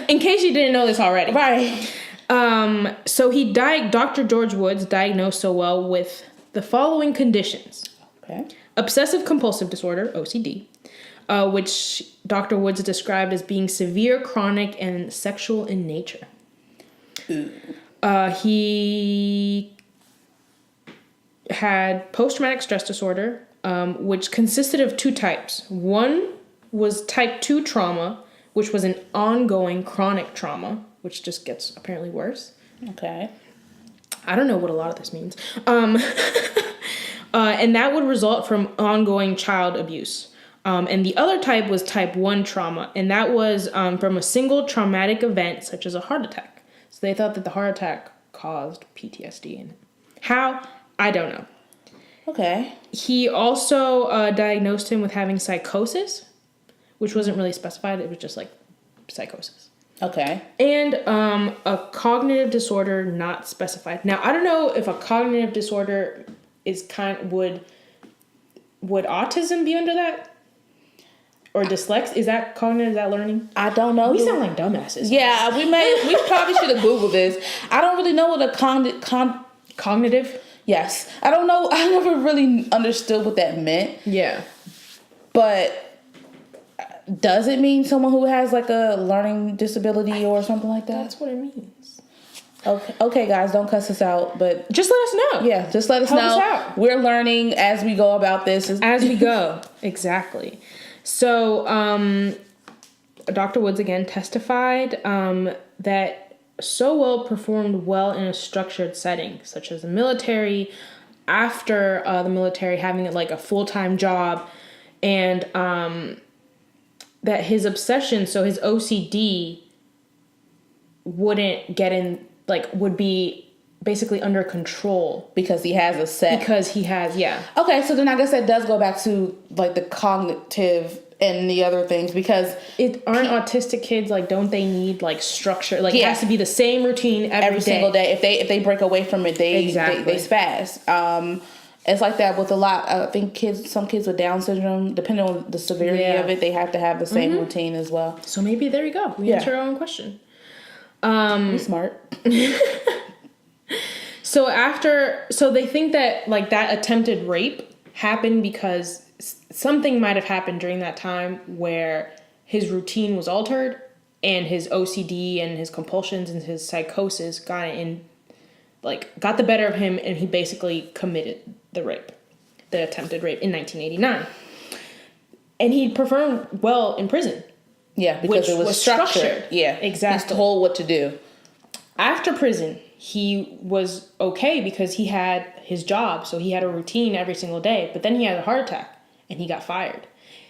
In case you didn't know this already. Right. So Dr. George Woods diagnosed Sowell with the following conditions. Okay. Obsessive compulsive disorder, OCD, which Dr. Woods described as being severe, chronic, and sexual in nature. He had post-traumatic stress disorder, which consisted of 2 types. One was type 2 trauma, which was an ongoing chronic trauma, which just gets apparently worse. Okay. I don't know what a lot of this means. And that would result from ongoing child abuse. And the other type was type 1 trauma, and that was from a single traumatic event, such as a heart attack. So they thought that the heart attack caused PTSD. And how? I don't know. Okay. He also diagnosed him with having psychosis, which wasn't really specified. It was just like psychosis. Okay. And a cognitive disorder not specified. Now, I don't know if a cognitive disorder is would autism be under that? Or dyslexia? Is that cognitive, is that learning? I don't know. We sound like dumbasses. Yeah, we probably should have Googled this. I don't really know what a cognitive? Yes. I don't know. I never really understood what that meant. Yeah. But does it mean someone who has like a learning disability or something like that? That's what it means. Okay, guys, don't cuss us out, but just let us know. Yeah, just let us Help know. Us out. We're learning as we go about this. As we go. Exactly. So, Dr. Woods again testified that Sowell performed well in a structured setting, such as the military, after the military, having like a full-time job, and that his obsession, so his OCD, wouldn't get in, like, would be basically under control. Because he has a set. Because he has, yeah. Okay, so then I guess that does go back to, like, the cognitive and the other things, because... Aren't autistic kids, like, don't they need, like, structure? Like, It has to be the same routine every day. Single day. If they break away from it, they spaz. It's like that with a lot. I think some kids with Down syndrome, depending on the severity of it, they have to have the same routine as well. So maybe there we go. We answered our own question. Be smart. So they think that, like, that attempted rape happened because something might have happened during that time where his routine was altered, and his OCD and his compulsions and his psychosis got the better of him, and he basically committed the attempted rape in 1989. And he performed well in prison. Yeah, because it was structured. Yeah, exactly. He's told what to do. After prison, he was okay because he had his job, so he had a routine every single day. But then he had a heart attack, and he got fired.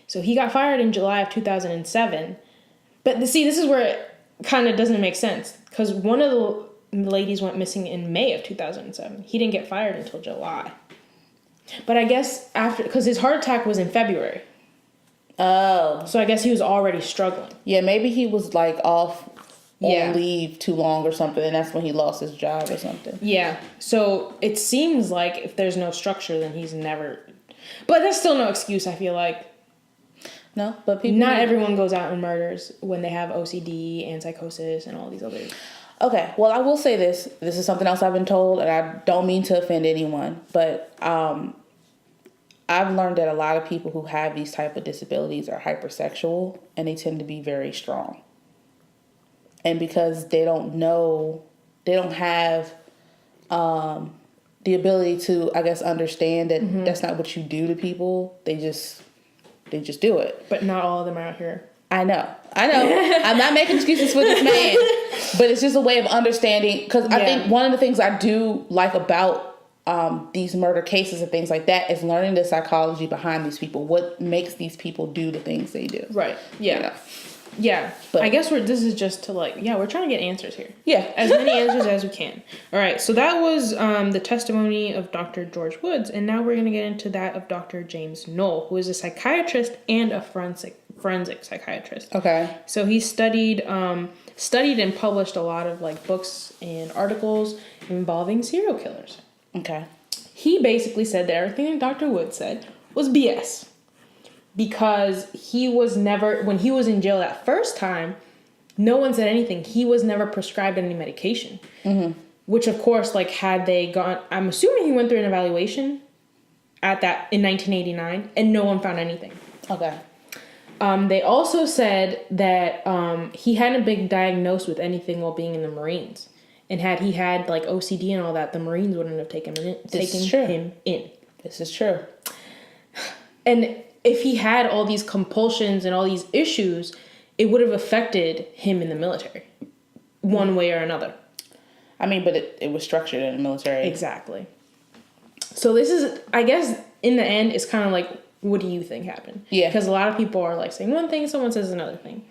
So he got fired in July of 2007. But see, this is where it kind of doesn't make sense, because one of the ladies went missing in May of 2007. He didn't get fired until July. But I guess because his heart attack was in February. Oh. So I guess he was already struggling. Yeah, maybe he was like off on leave too long or something, and that's when he lost his job or something. Yeah. So it seems like if there's no structure, then he's never... But that's still no excuse, I feel like. No, but people... Not everyone goes out and murders when they have OCD and psychosis and all these other... Okay, well, I will say this. This is something else I've been told, and I don't mean to offend anyone, but I've learned that a lot of people who have these type of disabilities are hypersexual, and they tend to be very strong. And because they don't know, they don't have the ability to, I guess, understand that that's not what you do to people. They just do it. But not all of them are out here. I know. I'm not making excuses for this man, but it's just a way of understanding. Because I think one of the things I do like about these murder cases and things like that is learning the psychology behind these people. What makes these people do the things they do? Right. Yeah. You know? Yeah. But I guess this is just to we're trying to get answers here. Yeah. As many answers as we can. All right. So that was the testimony of Dr. George Woods. And now we're going to get into that of Dr. James Knoll, who is a psychiatrist and a forensic psychiatrist. Okay. So he studied and published a lot of books and articles involving serial killers. Okay. He basically said that everything that Dr. Woods said was BS. Because he was never, when he was in jail that first time, no one said anything. He was never prescribed any medication. Mm-hmm. Which, of course, had they gone, I'm assuming he went through an evaluation in 1989, and no one found anything. Okay. They also said that he hadn't been diagnosed with anything while being in the Marines. And had he had OCD and all that, the Marines wouldn't have taken him in. This is true. And if he had all these compulsions and all these issues, it would have affected him in the military, one way or another. I mean, but it was structured in the military. Exactly. So this is, I guess, in the end, it's kind of what do you think happened? Yeah. Because a lot of people are saying one thing, someone says another thing.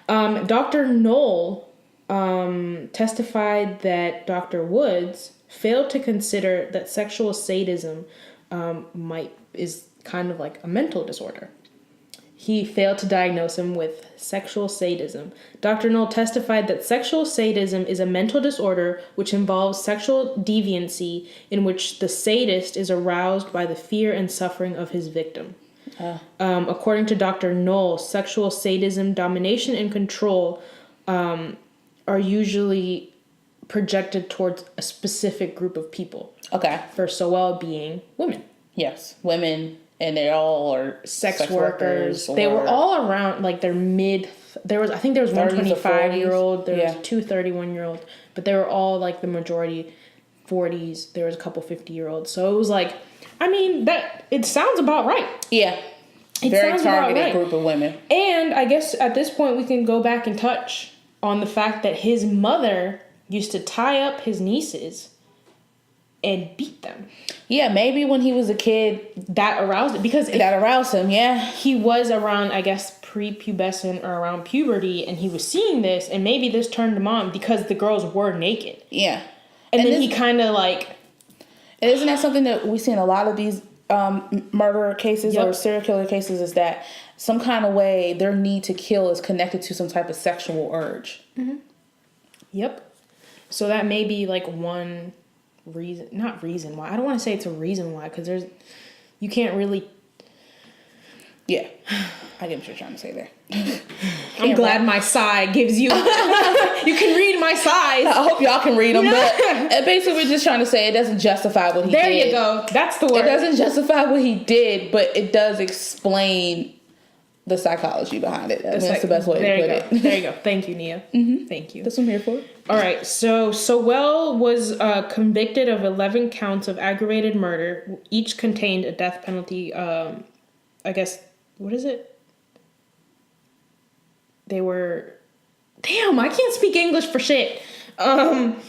Dr. Knoll testified that Dr. Woods failed to consider that sexual sadism is kind of a mental disorder. He failed to diagnose him with sexual sadism. Dr. Knoll testified that sexual sadism is a mental disorder which involves sexual deviancy in which the sadist is aroused by the fear and suffering of his victim. According to Dr. Knoll, sexual sadism, domination, and control are usually projected towards a specific group of people. Okay. First of all, being women. Yes, women. And they all are sex workers. They were all around their mid. I think there was one 25-year-old. There was two 31-year-olds, but they were all the majority 40s. There was a couple 50-year-olds. So it was that it sounds about right. Yeah, very targeted group of women. And I guess at this point we can go back and touch on the fact that his mother used to tie up his nieces and beat them. Yeah, maybe when he was a kid that aroused it, because that aroused him. Yeah, he was around, I guess, prepubescent or around puberty, and he was seeing this, and maybe this turned him on because the girls were naked. Yeah, and then he kind of And isn't that something that we see in a lot of these murder cases or serial killer cases? Is that some kind of way their need to kill is connected to some type of sexual urge? Mm-hmm. Yep. So that may be one reason, not reason why. I don't want to say it's a reason why, because you can't really. Yeah, I get what you're trying to say there. I'm glad my sigh gives you. You can read my sighs. I hope y'all can read them. But basically, we're just trying to say it doesn't justify what he did. There you go. That's the word. It doesn't justify what he did, but it does explain the psychology behind it. That's the best way to put it. There you go. Thank you, Nia. Mm-hmm. Thank you. That's what I'm here for. All right. So Sowell was convicted of 11 counts of aggravated murder. Each contained a death penalty. I guess, what is it? They were... Damn, I can't speak English for shit. Anyway,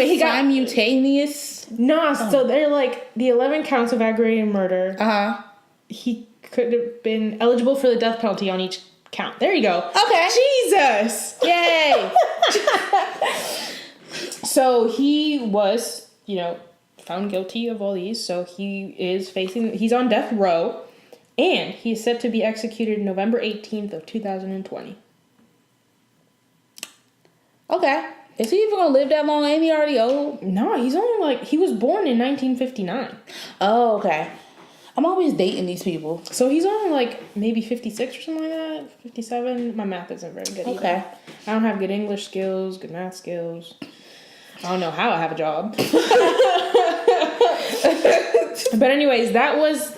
he got... Simultaneous? Nah, so they're like the 11 counts of aggravated murder. Uh-huh. He could have been eligible for the death penalty on each count. There you go. Okay. Jesus! Yay! So he was, found guilty of all these. So he's on death row. And he's set to be executed November 18th of 2020. Okay. Is he even gonna live that long? Ain't he already old? No, he's only he was born in 1959. Oh, okay. I'm always dating these people. So he's only maybe 56 or something like that. 57. My math isn't very good either. Okay. I don't have good English skills, good math skills. I don't know how I have a job. But anyways, that was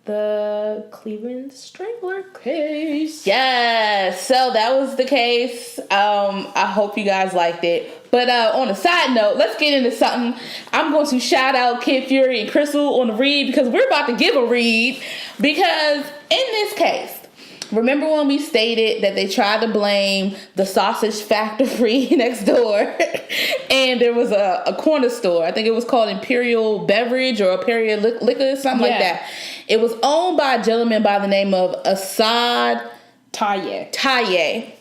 the Cleveland Strangler case. Yes, so that was the case. I hope you guys liked it. But on a side note, let's get into something. I'm going to shout out Kid Fury and Crystal on the read because we're about to give a read. Because in this case, remember when we stated that they tried to blame the sausage factory next door and there was a corner store. I think it was called Imperial Beverage or Imperial Liquor, something like that. It was owned by a gentleman by the name of Assad Taye.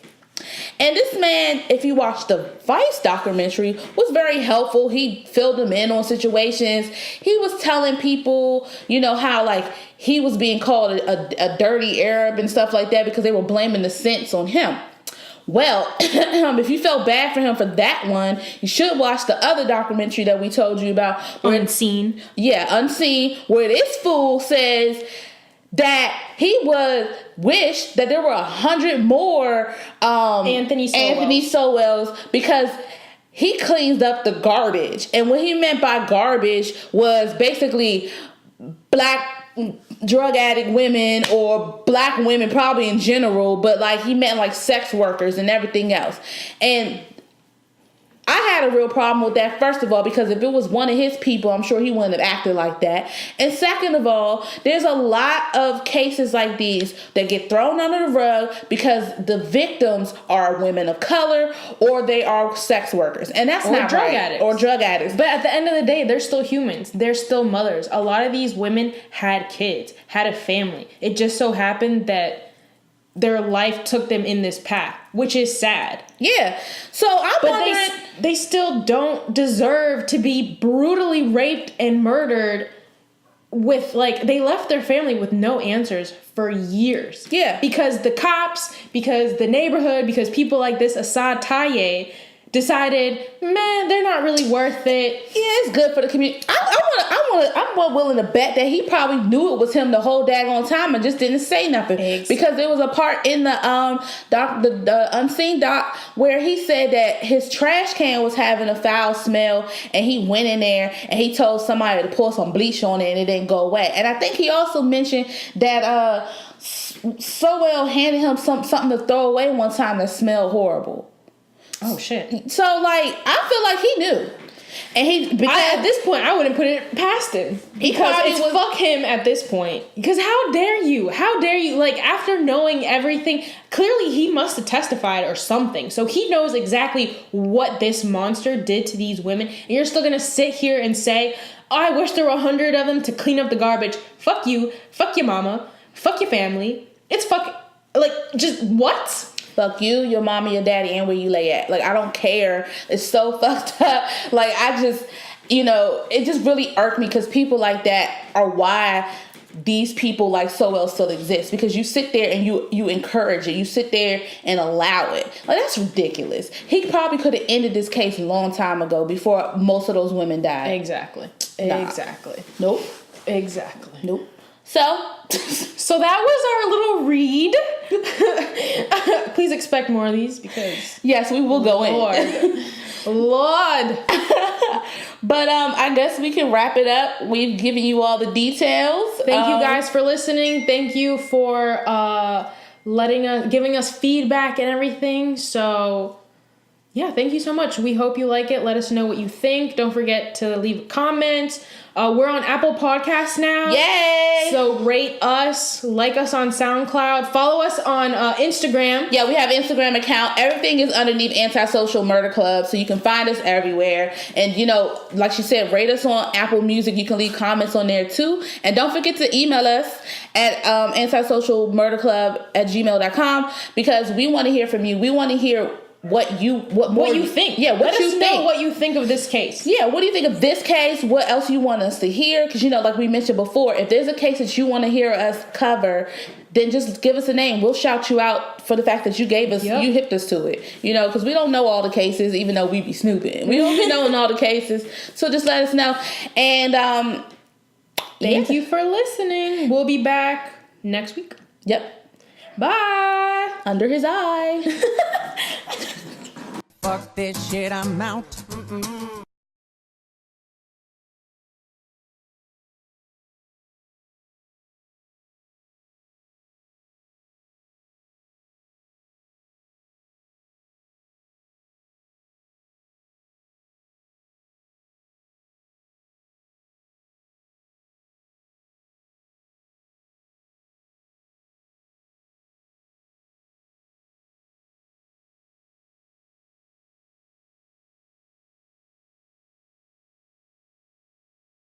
And this man, if you watch the Vice documentary, was very helpful. He filled them in on situations. He was telling people, how he was being called a dirty Arab and stuff like that because they were blaming the scents on him. Well, if you felt bad for him for that one, you should watch the other documentary that we told you about. Unseen. Unseen, where this fool says that he would wish that there were 100 more Anthony Sowells because he cleans up the garbage. And what he meant by garbage was basically black drug addict women or black women probably in general, but he meant sex workers and everything else. And I had a real problem with that, first of all, because if it was one of his people, I'm sure he wouldn't have acted like that. And second of all, there's a lot of cases like these that get thrown under the rug because the victims are women of color or they are sex workers. And that's not drug right. addicts. Or drug addicts. But at the end of the day, they're still humans. They're still mothers. A lot of these women had kids, had a family. It just so happened that their life took them in this path, which is sad. Yeah. So I'm wondering... they still don't deserve to be brutally raped and murdered with, they left their family with no answers for years. Yeah. Because the cops, because the neighborhood, because people like this Assad Taye decided, man, they're not really worth it. Yeah, it's good for the community. I'm more willing to bet that he probably knew it was him the whole daggone time and just didn't say nothing. Exactly. Because there was a part in the unseen doc where he said that his trash can was having a foul smell and he went in there and he told somebody to pour some bleach on it and it didn't go away. And I think he also mentioned that Sowell handed him something to throw away one time that smelled horrible. Oh shit. So I feel like he knew. And at this point I wouldn't put it past him. Because fuck him at this point. Because how dare you? After knowing everything, clearly he must have testified or something. So he knows exactly what this monster did to these women. And you're still gonna sit here and say, oh, I wish there were 100 of them to clean up the garbage. Fuck you. Fuck your mama. Fuck your family. It's just what? Fuck you, your mama, your daddy, and where you lay at. I don't care. It's so fucked up. It just really irked me because people like that are why these people like Sowell still exist. Because you sit there and you encourage it. You sit there and allow it. That's ridiculous. He probably could have ended this case a long time ago before most of those women died. Exactly. Nah. Exactly. Nope. Exactly. Nope. So that was our little read. Please expect more of these because... Yes, we will go in. Lord. But I guess we can wrap it up. We've given you all the details. Thank you guys for listening. Thank you for giving us feedback and everything. So yeah, thank you so much. We hope you like it. Let us know what you think. Don't forget to leave a comment. We're on Apple Podcasts now. Yay! So rate us, like us on SoundCloud, follow us on Instagram. Yeah, we have an Instagram account. Everything is underneath Antisocial Murder Club, so you can find us everywhere. And, you know, like she said, rate us on Apple Music. You can leave comments on there, too. And don't forget to email us at antisocialmurderclub@gmail.com, because we want to hear from you. We want to hear what you think. Yeah, Let us know what you think of this case. Yeah, what do you think of this case? What else you want us to hear? Because, you know, like we mentioned before, if there's a case that you want to hear us cover, then just give us a name. We'll shout you out for the fact that you gave us, you hipped us to it. You know, because we don't know all the cases, even though we be snooping. We don't be knowing all the cases. So just let us know. And thank you for listening. We'll be back next week. Yep. Bye. Under his eye. Fuck this shit, I'm out.